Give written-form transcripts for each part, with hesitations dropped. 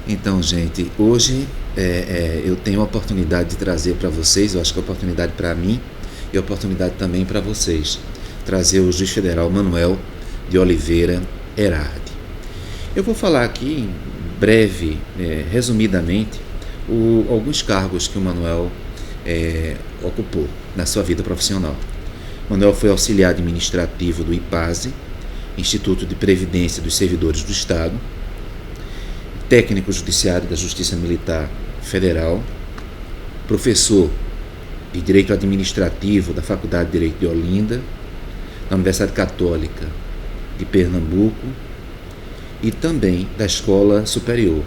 Então, gente, hoje eu tenho a oportunidade de trazer para vocês, eu acho que é oportunidade para mim e oportunidade também para vocês, trazer o juiz federal Manuel de Oliveira Herardi. Eu vou falar aqui, breve, resumidamente, alguns cargos que o Manuel ocupou na sua vida profissional. Manuel foi auxiliar administrativo do IPASE, Instituto de Previdência dos Servidores do Estado, técnico judiciário da Justiça Militar Federal, professor de Direito Administrativo da Faculdade de Direito de Olinda, da Universidade Católica de Pernambuco e também da Escola Superior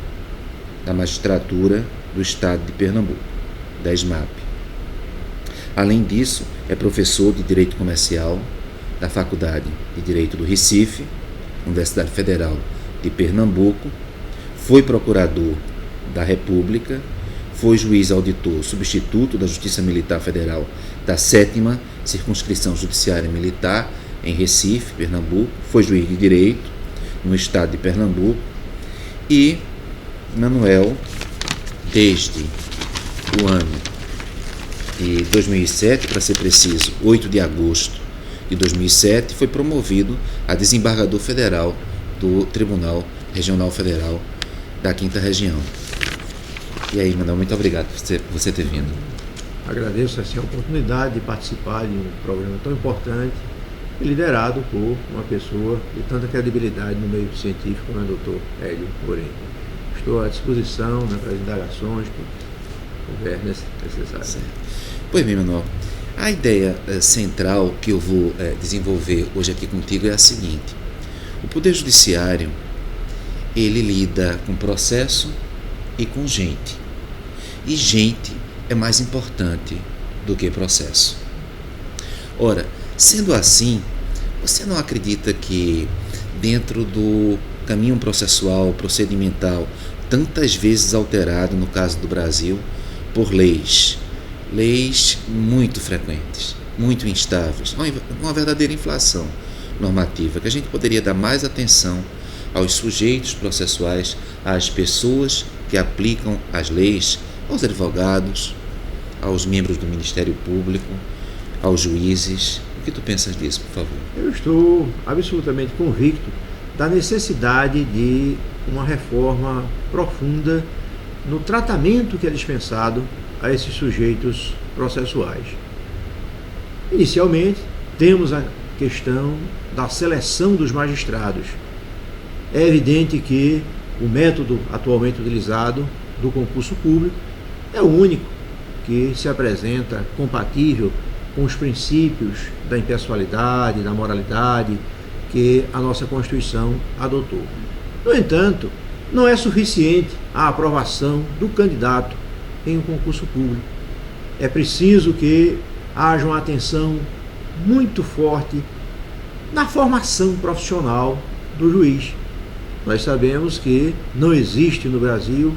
da Magistratura do Estado de Pernambuco, da ESMAP. Além disso, é professor de Direito Comercial da Faculdade de Direito do Recife, Universidade Federal de Pernambuco, foi procurador da República, foi juiz auditor substituto da Justiça Militar Federal da 7ª Circunscrição Judiciária Militar em Recife, Pernambuco, foi juiz de Direito no Estado de Pernambuco e Manuel, desde o ano de 2007, para ser preciso, 8 de agosto de 2007, foi promovido a desembargador federal do Tribunal Regional Federal da 5ª Região. E aí, Manuel, muito obrigado por você ter vindo. Agradeço assim, a oportunidade de participar de um programa tão importante e liderado por uma pessoa de tanta credibilidade no meio científico como é o Dr. Hélio Moreno. Estou à disposição para as indagações que houver necessário. Certo. Pois bem, Manuel, a ideia central que eu vou desenvolver hoje aqui contigo é a seguinte: o Poder Judiciário, ele lida com processo e com gente. E gente é mais importante do que processo. Ora, sendo assim, você não acredita que dentro do caminho processual, procedimental, tantas vezes alterado no caso do Brasil por leis muito frequentes, muito instáveis, uma verdadeira inflação normativa, que a gente poderia dar mais atenção aos sujeitos processuais, às pessoas que aplicam as leis, aos advogados, aos membros do Ministério Público, aos juízes? O que tu pensas disso, por favor? Eu estou absolutamente convicto da necessidade de uma reforma profunda no tratamento que é dispensado a esses sujeitos processuais. Inicialmente, temos a questão da seleção dos magistrados. É evidente que o método atualmente utilizado do concurso público é o único que se apresenta compatível com os princípios da impessoalidade, da moralidade que a nossa Constituição adotou. No entanto, não é suficiente a aprovação do candidato em um concurso público. É preciso que haja uma atenção muito forte na formação profissional do juiz. Nós sabemos que não existe no Brasil,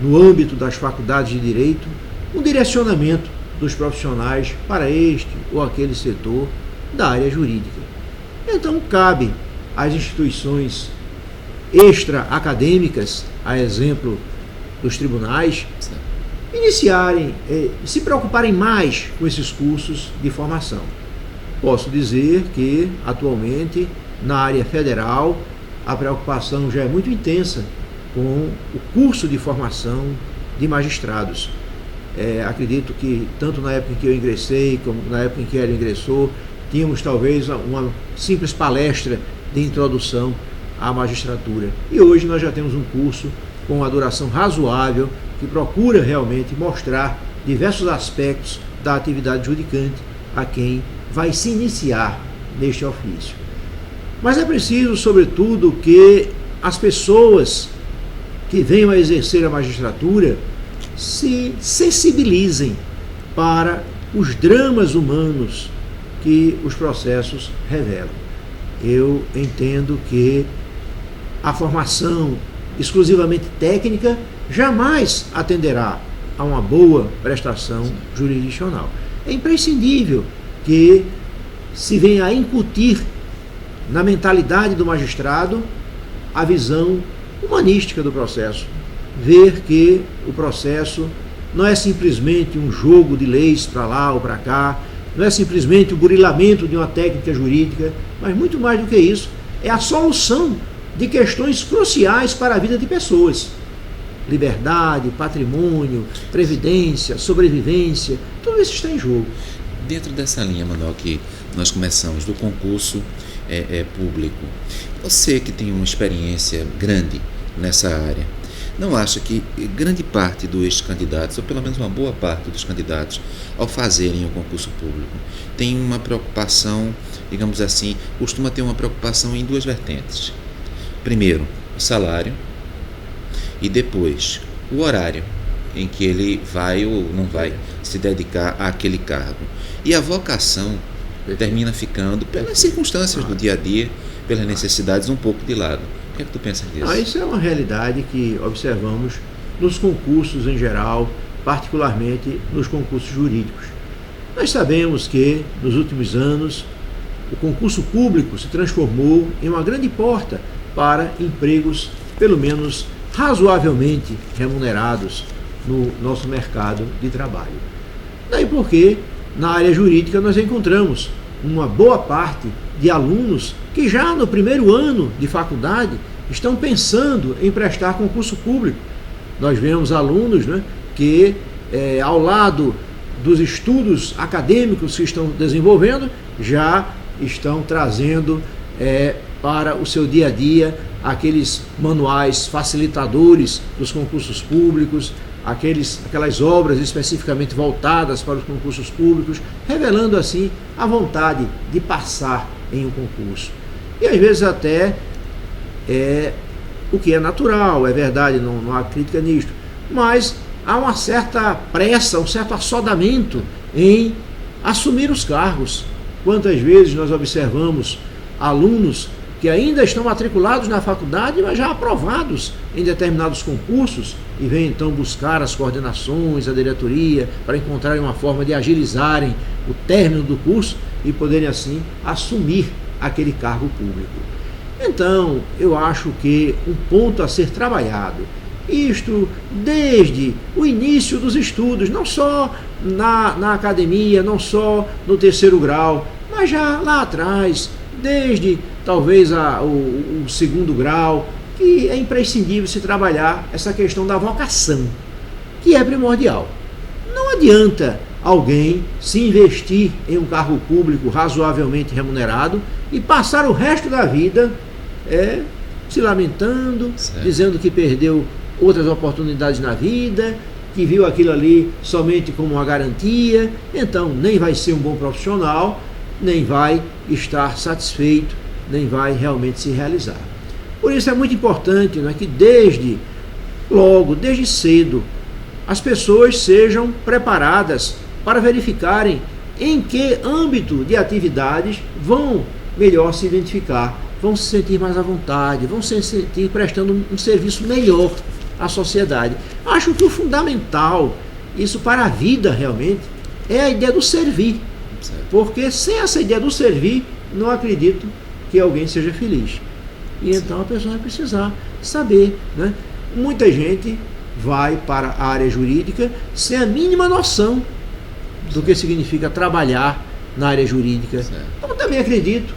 no âmbito das faculdades de direito, um direcionamento dos profissionais para este ou aquele setor da área jurídica. Então, cabe às instituições extra-acadêmicas, a exemplo dos tribunais, iniciarem, se preocuparem mais com esses cursos de formação. Posso dizer que, atualmente, na área federal, a preocupação já é muito intensa com o curso de formação de magistrados. Acredito que, tanto na época em que eu ingressei, como na época em que ele ingressou, tínhamos talvez uma simples palestra de introdução à magistratura. E hoje nós já temos um curso com uma duração razoável, que procura realmente mostrar diversos aspectos da atividade judicante a quem vai se iniciar neste ofício. Mas é preciso, sobretudo, que as pessoas que venham a exercer a magistratura se sensibilizem para os dramas humanos que os processos revelam. Eu entendo que a formação exclusivamente técnica jamais atenderá a uma boa prestação jurisdicional. É imprescindível que se venha a incutir na mentalidade do magistrado a visão humanística do processo, ver que o processo não é simplesmente um jogo de leis para lá ou para cá, não é simplesmente o burilamento de uma técnica jurídica, mas muito mais do que isso, é a solução de questões cruciais para a vida de pessoas. Liberdade, patrimônio, previdência, sobrevivência, tudo isso está em jogo. Dentro dessa linha, Manuel, que nós começamos do concurso público, você que tem uma experiência grande nessa área, não acha que grande parte dos candidatos, ou pelo menos uma boa parte dos candidatos, ao fazerem o concurso público, tem uma preocupação, digamos assim, costuma ter uma preocupação em duas vertentes. Primeiro, o salário, e depois o horário em que ele vai ou não vai se dedicar àquele cargo. E a vocação termina ficando, pelas circunstâncias do dia a dia, pelas necessidades, um pouco de lado. O que é que tu pensa disso? Isso é uma realidade que observamos nos concursos em geral, particularmente nos concursos jurídicos. Nós sabemos que, nos últimos anos, o concurso público se transformou em uma grande porta para empregos, pelo menos razoavelmente remunerados no nosso mercado de trabalho. Daí porque, na área jurídica, nós encontramos uma boa parte de alunos que já no primeiro ano de faculdade estão pensando em prestar concurso público. Nós vemos alunos, né, que, ao lado dos estudos acadêmicos que estão desenvolvendo, já estão trazendo para o seu dia a dia aqueles manuais facilitadores dos concursos públicos, aquelas obras especificamente voltadas para os concursos públicos, revelando assim a vontade de passar em um concurso. E às vezes até o que é natural, é verdade, não há crítica nisto, mas há uma certa pressa, um certo assodamento em assumir os cargos. Quantas vezes nós observamos alunos que ainda estão matriculados na faculdade, mas já aprovados em determinados concursos, e vêm então buscar as coordenações, a diretoria, para encontrarem uma forma de agilizarem o término do curso e poderem assim assumir aquele cargo público. Então, eu acho que um ponto a ser trabalhado, isto desde o início dos estudos, não só na academia, não só no terceiro grau, mas já lá atrás, desde talvez o segundo grau, que é imprescindível se trabalhar essa questão da vocação, que é primordial. Não adianta alguém se investir em um cargo público razoavelmente remunerado e passar o resto da vida se lamentando, certo, dizendo que perdeu outras oportunidades na vida, que viu aquilo ali somente como uma garantia, então nem vai ser um bom profissional, nem vai estar satisfeito, nem vai realmente se realizar. Por isso é muito importante, né, que desde cedo, as pessoas sejam preparadas para verificarem em que âmbito de atividades vão melhor se identificar, vão se sentir mais à vontade, vão se sentir prestando um serviço melhor à sociedade. Acho que o fundamental, isso para a vida realmente, é a ideia do servir. Porque sem essa ideia do servir, não acredito que alguém seja feliz. E então a pessoa vai precisar saber, né? Muita gente vai para a área jurídica sem a mínima noção do que significa trabalhar na área jurídica. Então também acredito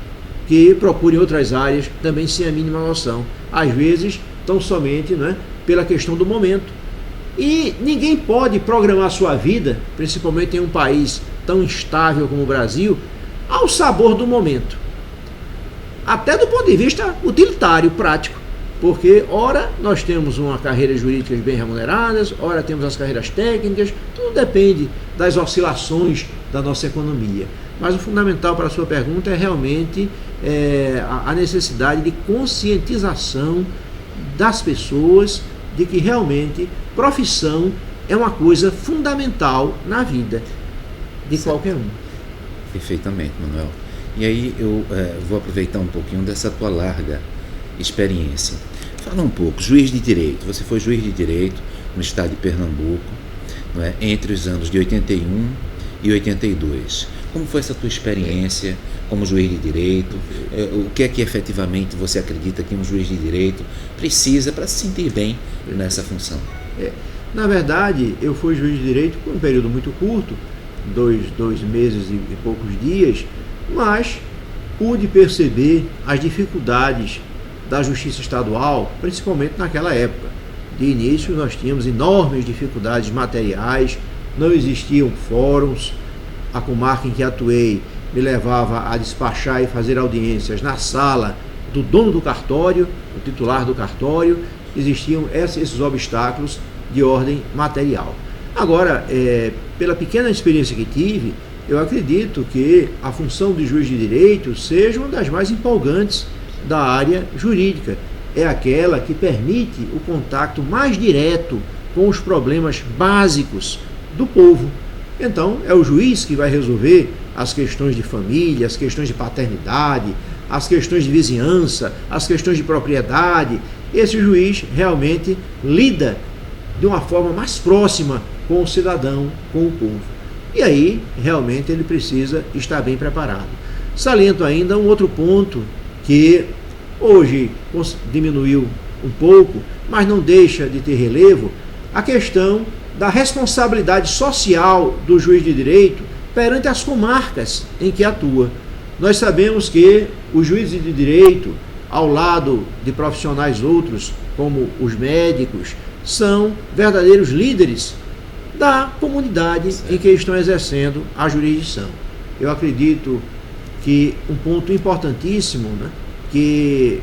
que procurem outras áreas também sem a mínima noção. Às vezes, tão somente, né, pela questão do momento. E ninguém pode programar sua vida, principalmente em um país tão instável como o Brasil, ao sabor do momento. Até do ponto de vista utilitário, prático. Porque, ora, nós temos uma carreira jurídica bem remuneradas, ora temos as carreiras técnicas, tudo depende das oscilações da nossa economia. Mas o fundamental para a sua pergunta é realmente a necessidade de conscientização das pessoas de que realmente profissão é uma coisa fundamental na vida de qualquer um. Perfeitamente, Manuel. E aí eu vou aproveitar um pouquinho dessa tua larga experiência. Fala um pouco, juiz de direito. Você foi juiz de direito no estado de Pernambuco, não é? Entre os anos de 81 e 82. Como foi essa tua experiência como juiz de direito? O que é que efetivamente você acredita que um juiz de direito precisa para se sentir bem nessa função? Na verdade, eu fui juiz de direito por um período muito curto, dois meses e poucos dias, mas pude perceber as dificuldades da justiça estadual, principalmente naquela época. De início, nós tínhamos enormes dificuldades materiais, não existiam fóruns. A comarca em que atuei me levava a despachar e fazer audiências na sala do dono do cartório, o titular do cartório. Existiam esses obstáculos de ordem material. Agora, pela pequena experiência que tive, eu acredito que a função de juiz de direito seja uma das mais empolgantes da área jurídica. É aquela que permite o contato mais direto com os problemas básicos do povo. Então, é o juiz que vai resolver as questões de família, as questões de paternidade, as questões de vizinhança, as questões de propriedade. Esse juiz realmente lida de uma forma mais próxima com o cidadão, com o povo. E aí, realmente, ele precisa estar bem preparado. Saliento ainda um outro ponto que hoje diminuiu um pouco, mas não deixa de ter relevo, a questão da responsabilidade social do juiz de direito perante as comarcas em que atua. Nós sabemos que os juízes de direito, ao lado de profissionais outros, como os médicos, são verdadeiros líderes da comunidade em que estão exercendo a jurisdição. Eu acredito que um ponto importantíssimo, que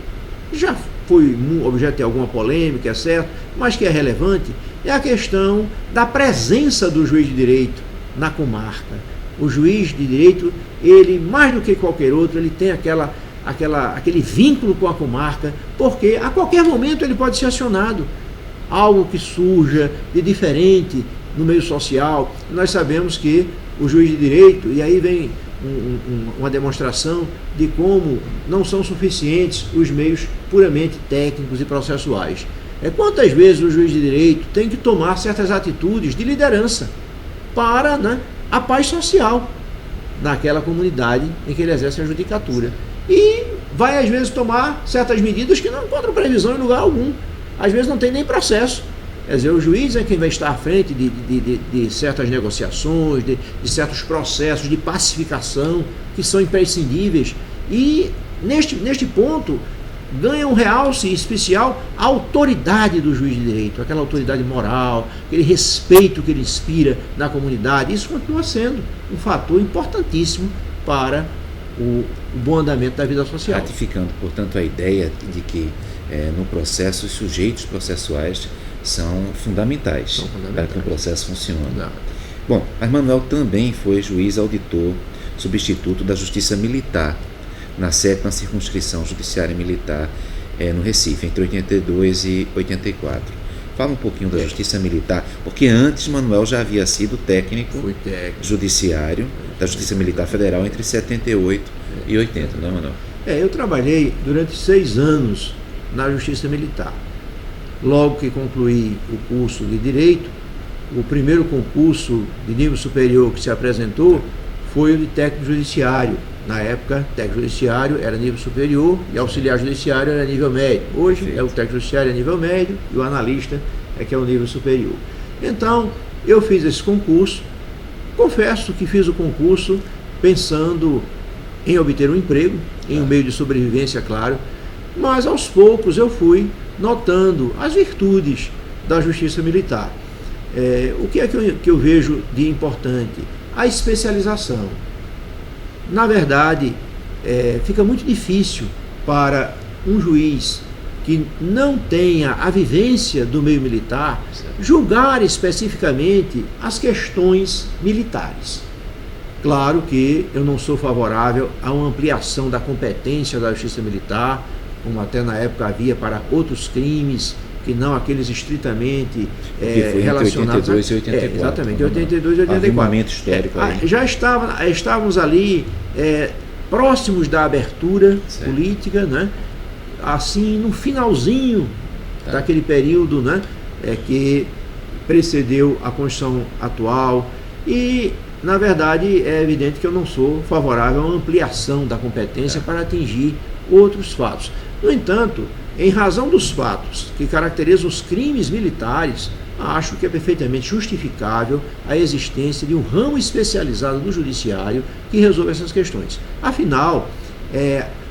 já foi objeto de alguma polêmica, é certo, mas que é relevante, é a questão da presença do juiz de direito na comarca. O juiz de direito, ele, mais do que qualquer outro, ele tem aquele vínculo com a comarca, porque a qualquer momento ele pode ser acionado. Algo que surja de diferente no meio social. Nós sabemos que o juiz de direito, e aí vem uma demonstração de como não são suficientes os meios puramente técnicos e processuais. Quantas vezes o juiz de direito tem que tomar certas atitudes de liderança para a paz social naquela comunidade em que ele exerce a judicatura. E vai, às vezes, tomar certas medidas que não encontram previsão em lugar algum. Às vezes não tem nem processo. Quer dizer, o juiz é quem vai estar à frente de certas negociações, de certos processos de pacificação que são imprescindíveis. E, neste ponto, ganha um realce especial a autoridade do juiz de direito, aquela autoridade moral, aquele respeito que ele inspira na comunidade. Isso continua sendo um fator importantíssimo para o bom andamento da vida social. Ratificando, portanto, a ideia de que no processo os sujeitos processuais são fundamentais para que o processo funcione. Bom, mas Manuel também foi juiz auditor substituto da Justiça Militar na 7ª Circunscrição Judiciária Militar no Recife, entre 82 e 84. Fala um pouquinho da Justiça Militar, porque antes Manuel já havia sido técnico judiciário da Justiça Militar Federal entre 78 e 80, não é, Manuel? Eu trabalhei durante 6 anos na Justiça Militar. Logo que concluí o curso de Direito, o primeiro concurso de nível superior que se apresentou foi o de técnico judiciário. Na época, técnico judiciário era nível superior e auxiliar judiciário era nível médio. Hoje, o técnico judiciário é nível médio e o analista é que é o nível superior. Então, eu fiz esse concurso. Confesso que fiz o concurso pensando em obter um emprego, em um meio de sobrevivência, claro, mas aos poucos eu fui notando as virtudes da Justiça Militar. O que é que eu vejo de importante? A especialização. Na verdade, fica muito difícil para um juiz que não tenha a vivência do meio militar julgar especificamente as questões militares. Claro que eu não sou favorável a uma ampliação da competência da Justiça Militar, como até na época havia para outros crimes, que não aqueles estritamente relacionados... Entre 82 e 84. Exatamente, 82 e 84. Havia um momento histórico aí. Já estávamos ali próximos da abertura política, assim, no finalzinho daquele período que precedeu a Constituição atual. E na verdade, é evidente que eu não sou favorável a uma ampliação da competência para atingir outros fatos. No entanto, em razão dos fatos que caracterizam os crimes militares, acho que é perfeitamente justificável a existência de um ramo especializado do judiciário que resolve essas questões. Afinal,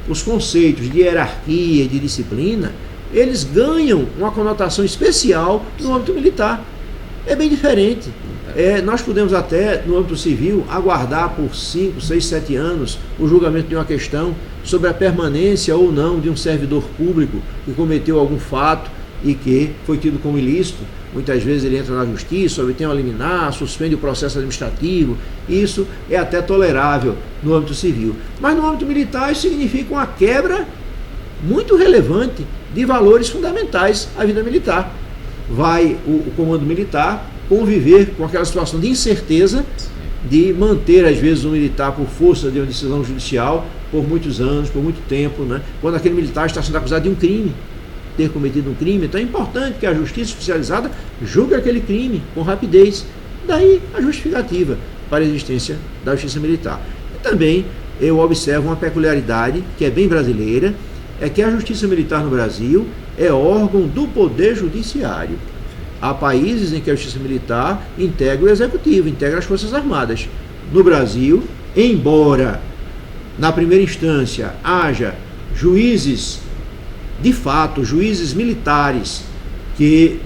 os conceitos de hierarquia e de disciplina, eles ganham uma conotação especial no âmbito militar. É bem diferente. Nós podemos até, no âmbito civil, aguardar por 5, 6, 7 anos o julgamento de uma questão sobre a permanência ou não de um servidor público que cometeu algum fato e que foi tido como ilícito. Muitas vezes ele entra na justiça, obtém uma liminar, suspende o processo administrativo. Isso é até tolerável no âmbito civil. Mas no âmbito militar isso significa uma quebra muito relevante de valores fundamentais à vida militar. Vai o comando militar conviver com aquela situação de incerteza de manter, às vezes, um militar por força de uma decisão judicial por muitos anos, por muito tempo, né? Quando aquele militar está sendo acusado de um crime, ter cometido um crime. Então é importante que a justiça especializada julgue aquele crime com rapidez. Daí a justificativa para a existência da justiça militar. E também eu observo uma peculiaridade que é bem brasileira, é que a justiça militar no Brasil é órgão do Poder Judiciário. Há países em que a justiça militar integra o executivo, integra as Forças Armadas. No Brasil, embora na primeira instância haja juízes, de fato, juízes militares que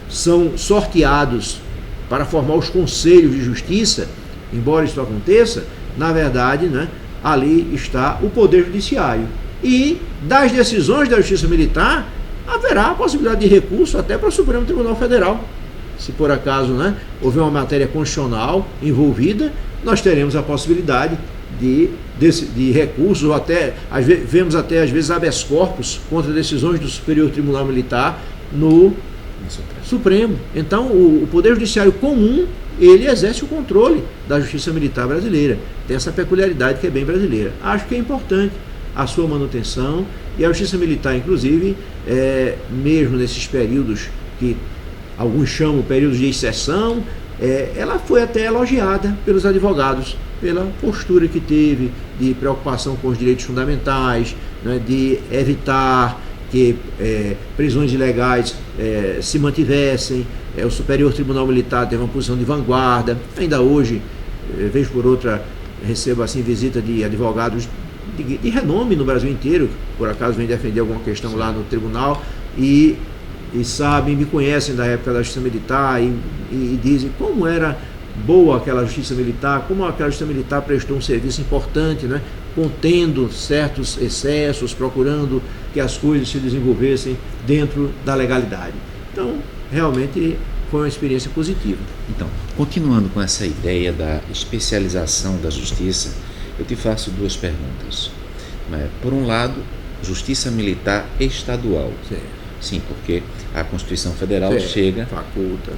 são sorteados para formar os conselhos de justiça, embora isso aconteça, na verdade, né, ali está o Poder Judiciário. E das decisões da Justiça Militar, haverá a possibilidade de recurso até para o Supremo Tribunal Federal. Se por acaso, né, houver uma matéria constitucional envolvida, nós teremos a possibilidade de recursos, ou até, vemos até às vezes habeas corpus contra decisões do Superior Tribunal Militar no Supremo. Então, o Poder Judiciário comum, ele exerce o controle da Justiça Militar brasileira. Tem essa peculiaridade que é bem brasileira. Acho que é importante a sua manutenção, e a Justiça Militar, inclusive, mesmo nesses períodos que alguns chamam períodos de exceção, ela foi até elogiada pelos advogados, pela postura que teve de preocupação com os direitos fundamentais, né, de evitar que prisões ilegais se mantivessem. O Superior Tribunal Militar teve uma posição de vanguarda. Ainda hoje, vez por outra, recebo assim visita de advogados de renome no Brasil inteiro, que por acaso vem defender alguma questão lá no tribunal, e sabem, me conhecem da época da Justiça Militar e dizem como era boa aquela Justiça Militar, como aquela Justiça Militar prestou um serviço importante, né, contendo certos excessos, procurando que as coisas se desenvolvessem dentro da legalidade. Então, realmente foi uma experiência positiva. Então, continuando com essa ideia da especialização da justiça, eu te faço duas perguntas. Por um lado, justiça militar estadual. Sim, porque a Constituição Federal chega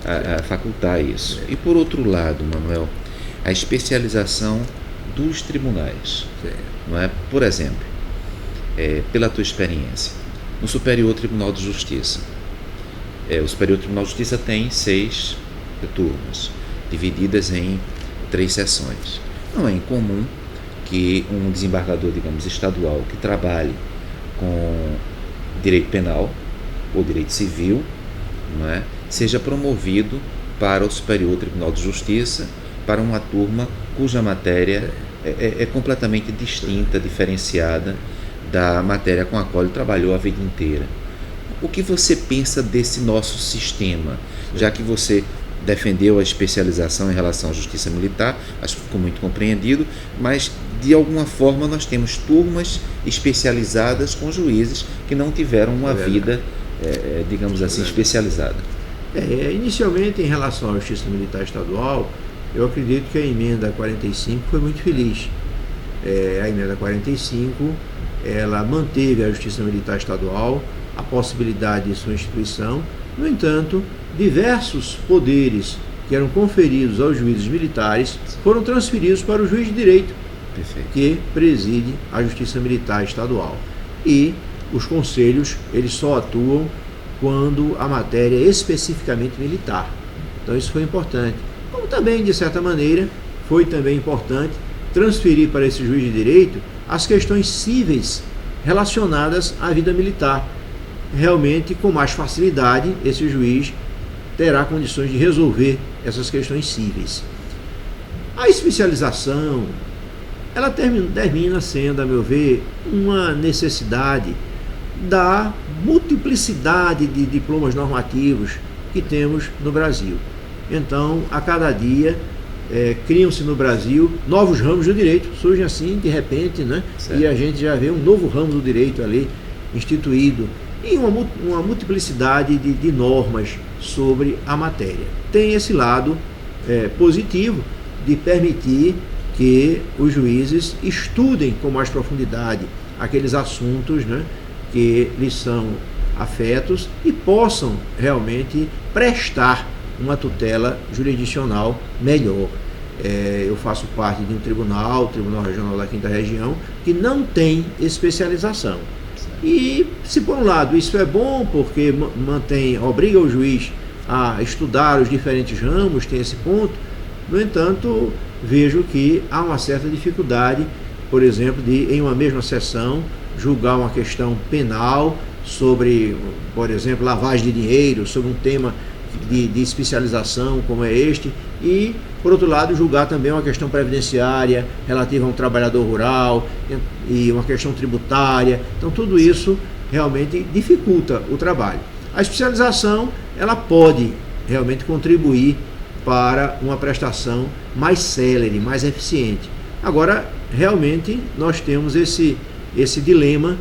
a facultar isso. E por outro lado, Manuel, a especialização dos tribunais. Não é? Por exemplo, pela tua experiência, no Superior Tribunal de Justiça. O Superior Tribunal de Justiça tem 6 turmas, divididas em 3 sessões. Não é incomum que um desembargador, digamos, estadual, que trabalhe com direito penal ou direito civil, não é, seja promovido para o Superior Tribunal de Justiça, para uma turma cuja matéria é completamente distinta, diferenciada da matéria com a qual ele trabalhou a vida inteira. O que você pensa desse nosso sistema, já que você defendeu a especialização em relação à justiça militar, acho que ficou muito compreendido, mas de alguma forma nós temos turmas especializadas com juízes que não tiveram uma vida, digamos assim, especializada. Inicialmente, em relação à justiça militar estadual, eu acredito que a emenda 45 foi muito feliz. A emenda 45, ela manteve a justiça militar estadual, a possibilidade de sua instituição. No entanto, diversos poderes que eram conferidos aos juízes militares foram transferidos para o juiz de direito, que preside a justiça militar estadual. E os conselhos, eles só atuam quando a matéria é especificamente militar. Então isso foi importante. Como também, de certa maneira, foi também importante transferir para esse juiz de direito as questões cíveis relacionadas à vida militar. Realmente, com mais facilidade, esse juiz terá condições de resolver essas questões cíveis. A especialização, ela termina sendo, a meu ver, uma necessidade da multiplicidade de diplomas normativos que temos no Brasil. Então, a cada dia, criam-se no Brasil novos ramos do direito, surgem assim de repente, né? E a gente já vê um novo ramo do direito ali instituído, e uma multiplicidade de normas sobre a matéria. Tem esse lado positivo de permitir que os juízes estudem com mais profundidade aqueles assuntos, né, que lhes são afetos e possam realmente prestar uma tutela jurisdicional melhor. Eu faço parte de um tribunal, o Tribunal Regional da 5ª Região, que não tem especialização. E, se por um lado isso é bom, porque obriga o juiz a estudar os diferentes ramos, tem esse ponto, no entanto, vejo que há uma certa dificuldade, por exemplo, de, em uma mesma sessão, julgar uma questão penal sobre, por exemplo, lavagem de dinheiro, sobre um tema de especialização como é este, e, por outro lado, julgar também uma questão previdenciária relativa a um trabalhador rural e uma questão tributária. Então, tudo isso realmente dificulta o trabalho. A especialização, ela pode realmente contribuir para uma prestação mais célere, mais eficiente. Agora, realmente, nós temos esse dilema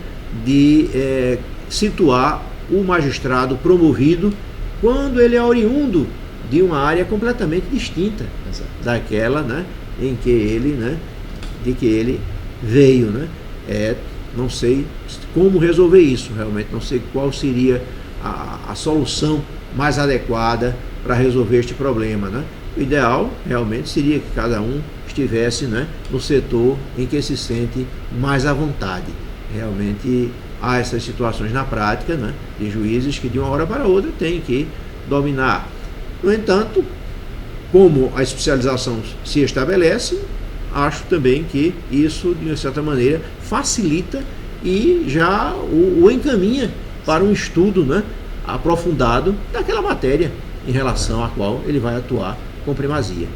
de situar o magistrado promovido quando ele é oriundo de uma área completamente distinta daquela, né, em que ele, né, de que ele veio, né? Não sei como resolver isso, realmente não sei qual seria a solução mais adequada para resolver este problema, né? O ideal realmente seria que cada um estivesse, né, no setor em que se sente mais à vontade. Realmente há essas situações na prática, né, de juízes que de uma hora para outra têm que dominar. No entanto, como a especialização se estabelece, acho também que isso, de uma certa maneira, facilita e já o encaminha para um estudo, né, aprofundado daquela matéria em relação à qual ele vai atuar com primazia.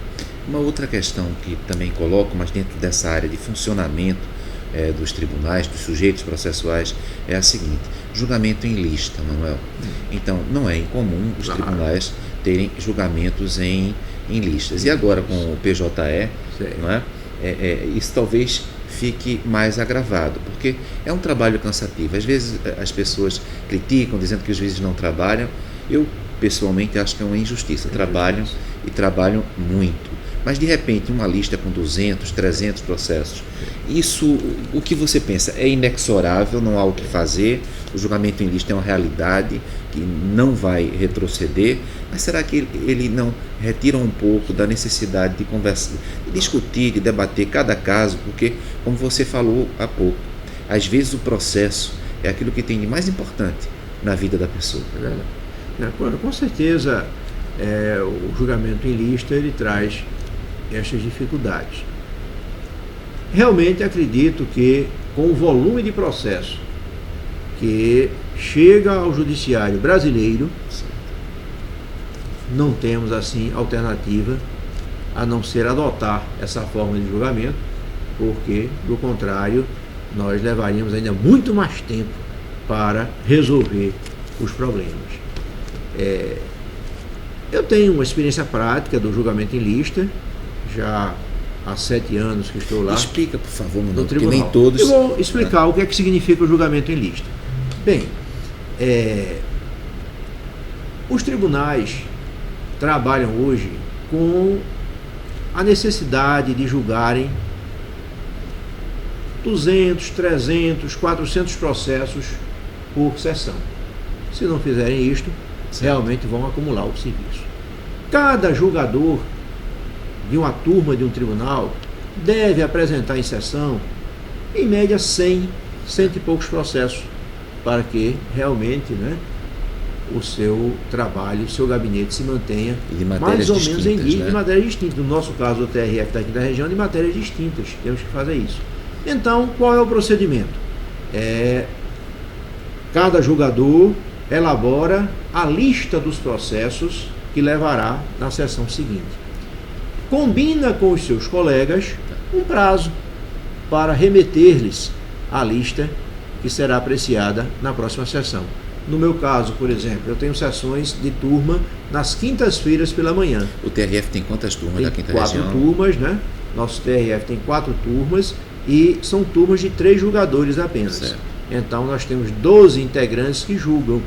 Uma outra questão que também coloco, mas dentro dessa área de funcionamento dos tribunais, dos sujeitos processuais, é a seguinte: julgamento em lista, Manuel. Então, não é incomum os tribunais terem julgamentos em listas. E agora com o PJE, não é? Isso talvez fique mais agravado, porque é um trabalho cansativo. Às vezes as pessoas criticam, dizendo que os juízes não trabalham. Eu, pessoalmente, acho que é uma injustiça. Trabalham e trabalham muito. Mas, de repente, uma lista com 200, 300 processos, isso, o que você pensa? É inexorável, não há o que fazer, o julgamento em lista é uma realidade que não vai retroceder, mas será que ele não retira um pouco da necessidade de conversar, de discutir, de debater cada caso? Porque, como você falou há pouco, às vezes o processo é aquilo que tem de mais importante na vida da pessoa. Com certeza, o julgamento em lista, ele traz estas dificuldades. Realmente acredito que, com o volume de processo que chega ao judiciário brasileiro, não temos assim alternativa a não ser adotar essa forma de julgamento, porque, do contrário, nós levaríamos ainda muito mais tempo para resolver os problemas. Eu tenho uma experiência prática do julgamento em lista, já há 7 anos que estou lá. Explica, por favor, no tribunal. Nem todos. Eu vou explicar o que é que significa o julgamento em lista. Bem, os tribunais trabalham hoje com a necessidade de julgarem 200, 300, 400 processos por sessão. Se não fizerem isto, realmente vão acumular o serviço. Cada julgador de uma turma de um tribunal deve apresentar em sessão, em média, 100 e poucos processos, para que realmente, né, o seu trabalho, o seu gabinete se mantenha mais ou menos em dia, né? de matérias distintas. No nosso caso, o TRF está aqui da região, de matérias distintas. Temos que fazer isso. Então, qual é o procedimento? Cada julgador elabora a lista dos processos que levará na sessão seguinte. Combina com os seus colegas um prazo para remeter-lhes a lista que será apreciada na próxima sessão. No meu caso, por exemplo, eu tenho sessões de turma nas quintas-feiras pela manhã. O TRF tem quantas turmas da quinta região? Tem 4 turmas, né? Nosso TRF tem 4 turmas e são turmas de 3 julgadores apenas. Certo. Então nós temos 12 integrantes que julgam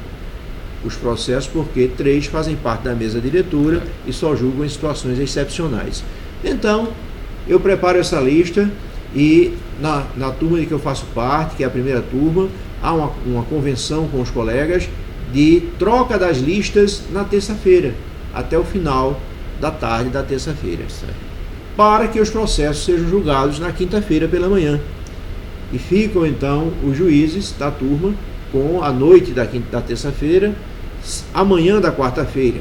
os processos, porque 3 fazem parte da mesa diretora e só julgam em situações excepcionais. Então, eu preparo essa lista e na turma de que eu faço parte, que é a primeira turma, há uma convenção com os colegas de troca das listas na terça-feira, até o final da tarde da terça-feira, para que os processos sejam julgados na quinta-feira pela manhã. E ficam então os juízes da turma com a noite da terça-feira, amanhã da quarta-feira.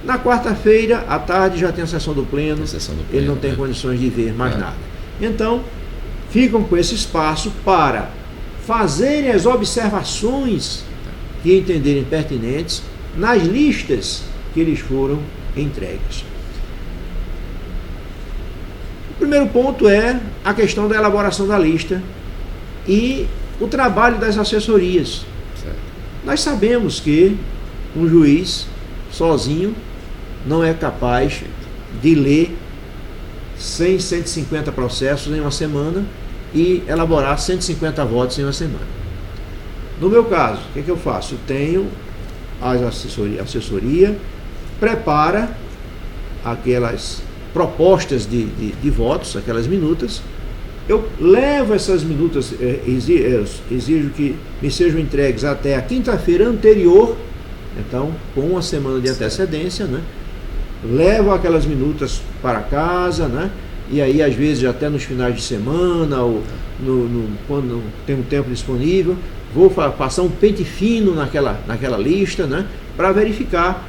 Na quarta-feira, à tarde, já tem a sessão do pleno, ele não tem condições de ver mais nada. Então, ficam com esse espaço para fazerem as observações que entenderem pertinentes nas listas que lhes foram entregues. O primeiro ponto é a questão da elaboração da lista e o trabalho das assessorias. Certo. Nós sabemos que um juiz sozinho não é capaz de ler 100, 150 processos em uma semana e elaborar 150 votos em uma semana. No meu caso, o que eu faço? Eu tenho a assessoria prepara aquelas propostas de votos, aquelas minutas. Eu levo essas minutas, exijo que me sejam entregues até a quinta-feira anterior, então com uma semana de antecedência, né? Levo aquelas minutas para casa, né? E aí às vezes até nos finais de semana ou quando tem um tempo disponível, vou passar um pente fino naquela lista, né? Para verificar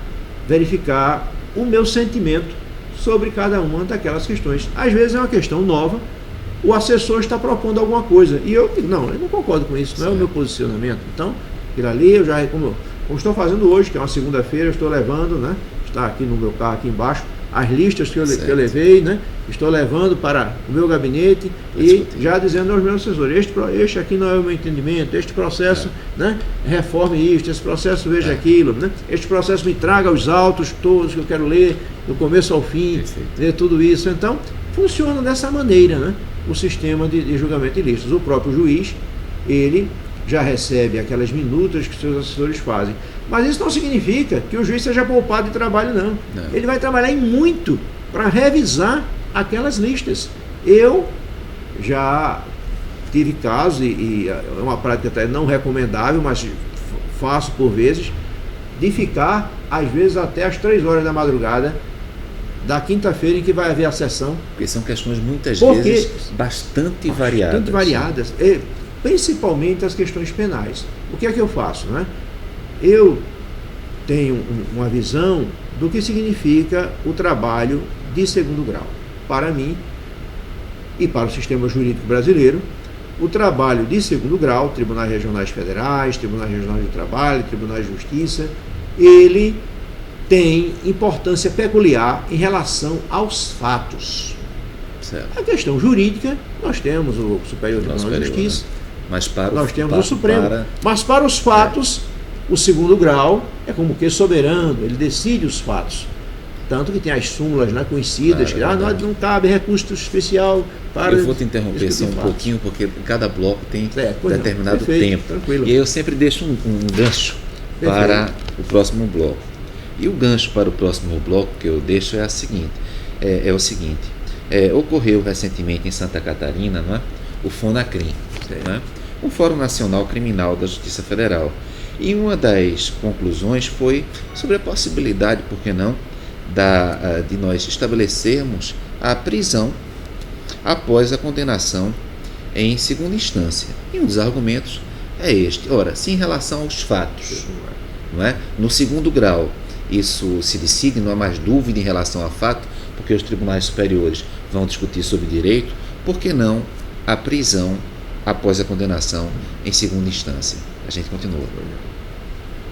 o meu sentimento sobre cada uma daquelas questões. Às vezes é uma questão nova, o assessor está propondo alguma coisa e eu digo, não, eu não concordo com isso, não é o meu posicionamento. Então, aquilo ali eu já, como estou fazendo hoje, que é uma segunda-feira, eu estou levando, né? Está aqui no meu carro aqui embaixo, as listas que eu levei, né? Estou levando para o meu gabinete e já dizendo aos meus assessores, este aqui não é o meu entendimento, este processo, né? Reforme isto, esse processo veja aquilo, né? Este processo me traga os autos todos que eu quero ler, do começo ao fim, ler tudo isso. Então, funciona dessa maneira, né? O sistema de julgamento de listas. O próprio juiz, ele já recebe aquelas minutas que seus assessores fazem. Mas isso não significa que o juiz seja poupado de trabalho, não. Ele vai trabalhar em muito para revisar aquelas listas. Eu já tive casos, e é uma prática até não recomendável, mas faço por vezes, de ficar, às vezes, até as 3 horas da madrugada da quinta-feira em que vai haver a sessão. Porque são questões, muitas vezes, bastante variadas. Bastante variadas. Principalmente as questões penais. O que é que eu faço, né? Eu tenho uma visão do que significa o trabalho de segundo grau. Para mim e para o sistema jurídico brasileiro, o trabalho de segundo grau, tribunais regionais federais, tribunais regionais do trabalho, tribunais de justiça, ele tem importância peculiar em relação aos fatos. Certo. A questão jurídica, nós temos o Superior Tribunal de Justiça, né? Mas nós temos o Supremo, mas para os fatos, o segundo grau é como que soberano, ele decide os fatos. Tanto que tem as súmulas, né, conhecidas, que não cabe recurso especial para... Eu vou te interromper só um pouquinho, porque cada bloco tem determinado tempo. Tranquilo. E aí eu sempre deixo um gancho para o próximo bloco. E o gancho para o próximo bloco que eu deixo é o seguinte. Ocorreu recentemente em Santa Catarina, não é? O FONACRIM, né? O Fórum Nacional Criminal da Justiça Federal. E uma das conclusões foi sobre a possibilidade, por que não, de nós estabelecermos a prisão após a condenação em segunda instância. E um dos argumentos é este. Ora, se em relação aos fatos não é? No segundo grau, isso se decide, não há mais dúvida em relação ao fato, porque os tribunais superiores vão discutir sobre direito, por que não a prisão após a condenação em segunda instância? A gente continua.